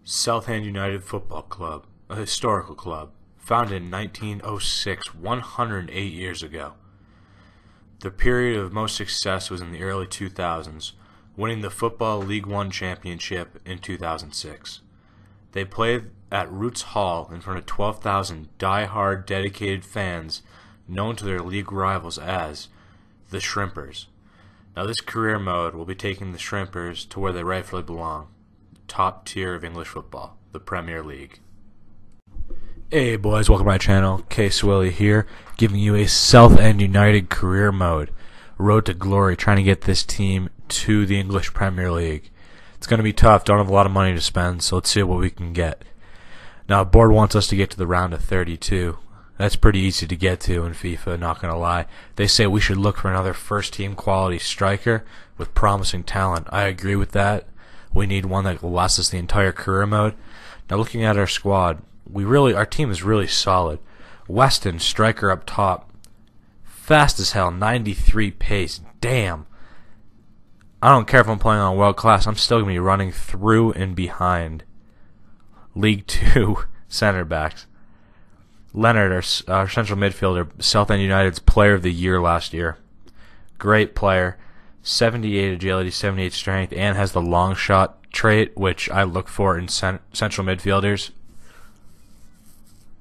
Southend United Football Club, a historical club, founded in 1906, 108 years ago. The period of most success was in the early 2000s, winning the Football League One championship in 2006. They played at Roots Hall in front of 12,000 die-hard dedicated fans known to their league rivals as the Shrimpers. Now this career mode will be taking the Shrimpers to where they rightfully belong, the top tier of English football, the Premier League. Hey boys, welcome to my channel. Case Willie here, giving you a Southend United career mode, road to glory, trying to get this team to the English Premier League. It's going to be tough, don't have a lot of money to spend, so let's see what we can get. Now, the board wants us to get to the round of 32. That's pretty easy to get to in FIFA, not going to lie. They say we should look for another first-team quality striker with promising talent. I agree with that. We need one that will last us the entire career mode. Now, looking at our squad, our team is really solid. Weston, striker up top. Fast as hell, 93 pace. Damn. I don't care if I'm playing on world class. I'm still going to be running through and behind League 2 center backs. Leonard, our central midfielder, Southend United's player of the year last year. Great player. 78 agility, 78 strength, and has the long shot trait, which I look for in central midfielders.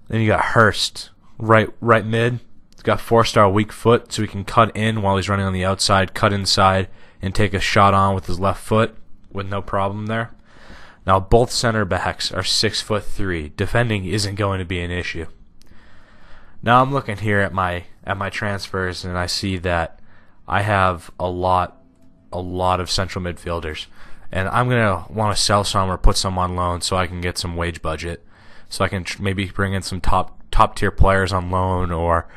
Then you got Hurst, right mid. He's got 4-star weak foot, so he can cut in while he's running on the outside, cut inside, and take a shot on with his left foot with no problem there. Now both center backs are 6'3". Defending isn't going to be an issue. Now I'm looking here at my transfers, and I see that I have a lot of central midfielders, and I'm gonna want to sell some or put some on loan so I can get some wage budget, so I can maybe bring in some top tier players on loan or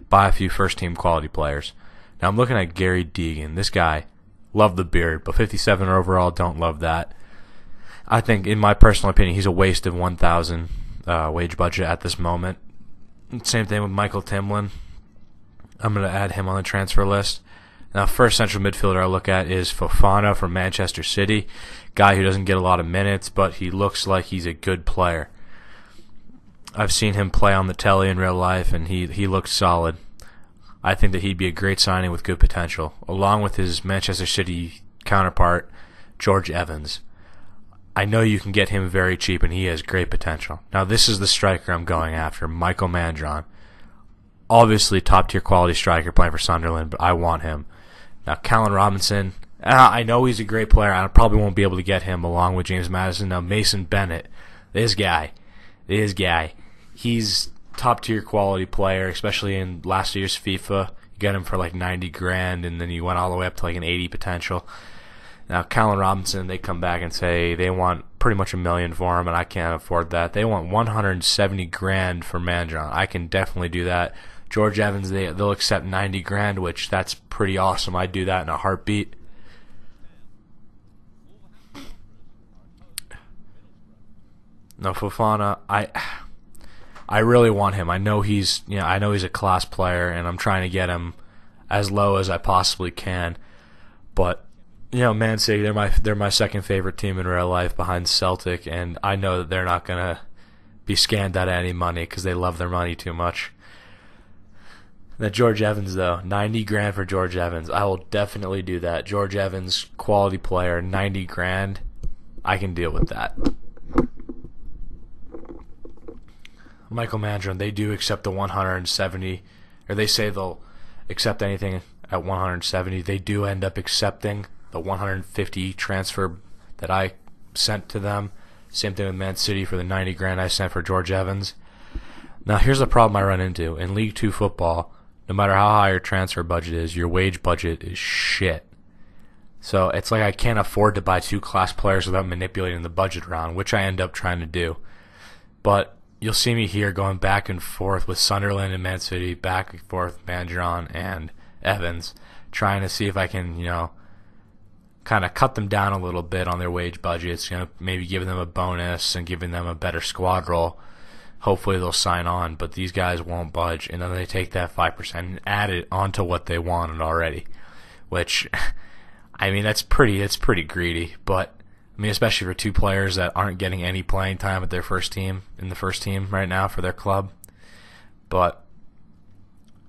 buy a few first team quality players. Now I'm looking at Gary Deegan. This guy, love the beard, but 57 overall, don't love that. I think, in my personal opinion, he's a waste of 1,000 wage budget at this moment. Same thing with Michael Timlin. I'm going to add him on the transfer list. Now, first central midfielder I look at is Fofana from Manchester City. Guy who doesn't get a lot of minutes, but he looks like he's a good player. I've seen him play on the telly in real life, and he looks solid. I think that he'd be a great signing with good potential, along with his Manchester City counterpart, George Evans. I know you can get him very cheap, and he has great potential. Now, this is the striker I'm going after, Michael Mandron. Obviously, top-tier quality striker playing for Sunderland, but I want him. Now, Callan Robinson, I know he's a great player. I probably won't be able to get him along with James Maddison. Now, Mason Bennett, this guy, he's top-tier quality player, especially in last year's FIFA. You got him for like 90 grand, and then you went all the way up to like an 80 potential. Now, Callan Robinson, they come back and say they want pretty much $1 million for him, and I can't afford that. They want 170 grand for Mandron. I can definitely do that. George Evans, they'll accept 90 grand, which that's pretty awesome. I'd do that in a heartbeat. No, Fofana, I really want him. I know he's a class player, and I'm trying to get him as low as I possibly can. But Man City, they're my second favorite team in real life behind Celtic, and I know that they're not gonna be scammed out of any money because they love their money too much. That George Evans, though, 90 grand for George Evans. I will definitely do that. George Evans, quality player, 90 grand. I can deal with that. Michael Mandron, they do accept the 170, or they say they'll accept anything at 170. They do end up accepting the 150 transfer that I sent to them. Same thing with Man City for the 90 grand I sent for George Evans. Now, here's the problem I run into. In League 2 football, no matter how high your transfer budget is, your wage budget is shit. So it's like I can't afford to buy two class players without manipulating the budget around, which I end up trying to do. But you'll see me here going back and forth with Sunderland and Man City, back and forth Mandron and Evans, trying to see if I can, kind of cut them down a little bit on their wage budgets, maybe giving them a bonus and giving them a better squad role. Hopefully they'll sign on, but these guys won't budge, and then they take that 5% and add it onto what they wanted already, which, I mean, that's pretty greedy, but I mean, especially for two players that aren't getting any playing time at their first team, in the first team right now for their club. But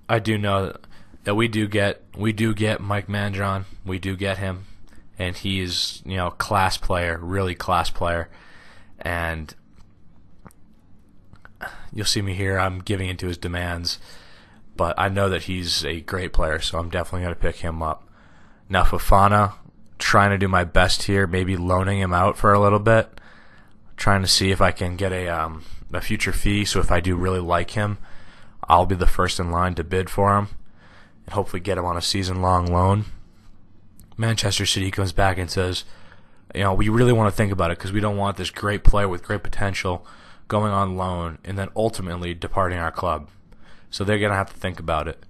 I do know that we do get Mike Mandron. We do get him, and he's, you know, class player, really class player. And you'll see me here. I'm giving into his demands, but I know that he's a great player, so I'm definitely going to pick him up. Now Fofana, trying to do my best here, maybe loaning him out for a little bit, trying to see if I can get a future fee. So if I do really like him, I'll be the first in line to bid for him and hopefully get him on a season-long loan. Manchester City comes back and says, you know, we really want to think about it because we don't want this great player with great potential going on loan and then ultimately departing our club. So they're going to have to think about it.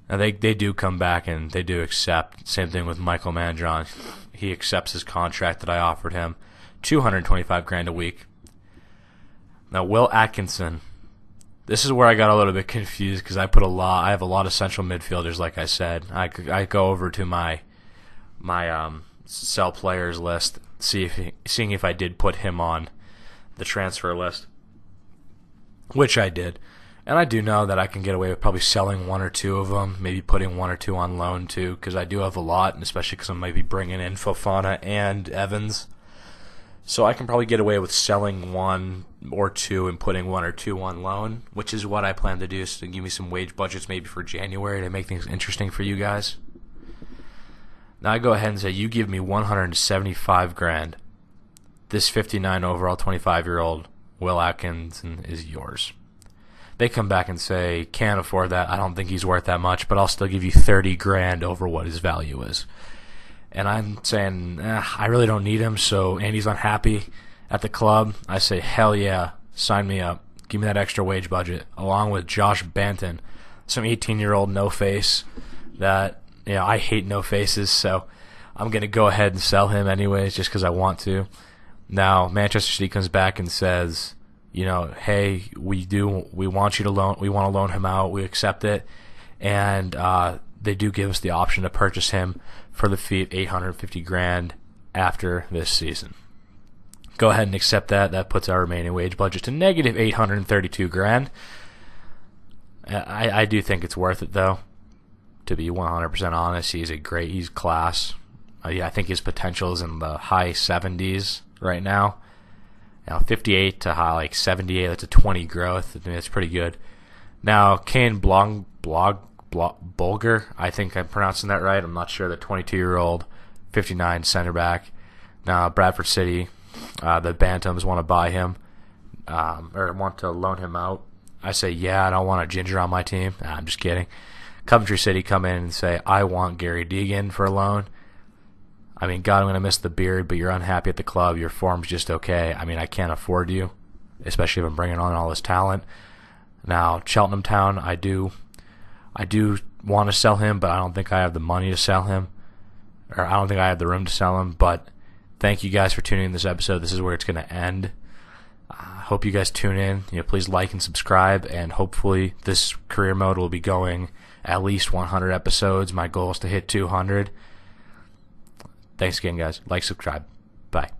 Now they do come back and they do accept. Same thing with Michael Mandron. He accepts his contract that I offered him, $225,000 a week. Now Will Atkinson, this is where I got a little bit confused because I have a lot of central midfielders. Like I said, I go over to my sell players list, seeing if I did put him on the transfer list, which I did. And I do know that I can get away with probably selling one or two of them, maybe putting one or two on loan too, because I do have a lot, and especially because I might be bringing in Fofana and Evans. So I can probably get away with selling one or two and putting one or two on loan, which is what I plan to do, so to give me some wage budgets maybe for January to make things interesting for you guys. Now I go ahead and say, you give me $175,000. This 59 overall, 25-year-old Will Atkinson is yours. They come back and say, can't afford that. I don't think he's worth that much, but I'll still give you $30,000 over what his value is. And I'm saying, I really don't need him, so Andy's unhappy at the club. I say, hell yeah, sign me up. Give me that extra wage budget, along with Josh Banton, some 18-year-old no-face that, you know, I hate no-faces, so I'm going to go ahead and sell him anyways just because I want to. Now, Manchester City comes back and says, you know, hey, we want to loan him out. We accept it, and they do give us the option to purchase him for the fee of $850,000 after this season. Go ahead and accept that. That puts our remaining wage budget to negative $832,000. I do think it's worth it though. To be 100% honest, he's class. I think his potential is in the high 70s right now. Now 58 to high like 78, that's a 20 growth. I mean, that's pretty good. Now Kane Bulger, I think I'm pronouncing that right. I'm not sure. The 22-year-old, 59 center back. Now Bradford City, the Bantams want to buy him or want to loan him out. I say, yeah, I don't want a ginger on my team. Nah, I'm just kidding. Coventry City come in and say, I want Gary Deegan for a loan. I mean, God, I'm going to miss the beard, but you're unhappy at the club. Your form's just okay. I mean, I can't afford you, especially if I'm bringing on all this talent. Now, Cheltenham Town, I do want to sell him, but I don't think I have the money to sell him, or I don't think I have the room to sell him. But thank you guys for tuning in this episode. This is where it's going to end. Hope you guys tune in. You know, please like and subscribe, and hopefully this career mode will be going at least 100 episodes. My goal is to hit 200. Thanks again, guys. Like, subscribe. Bye.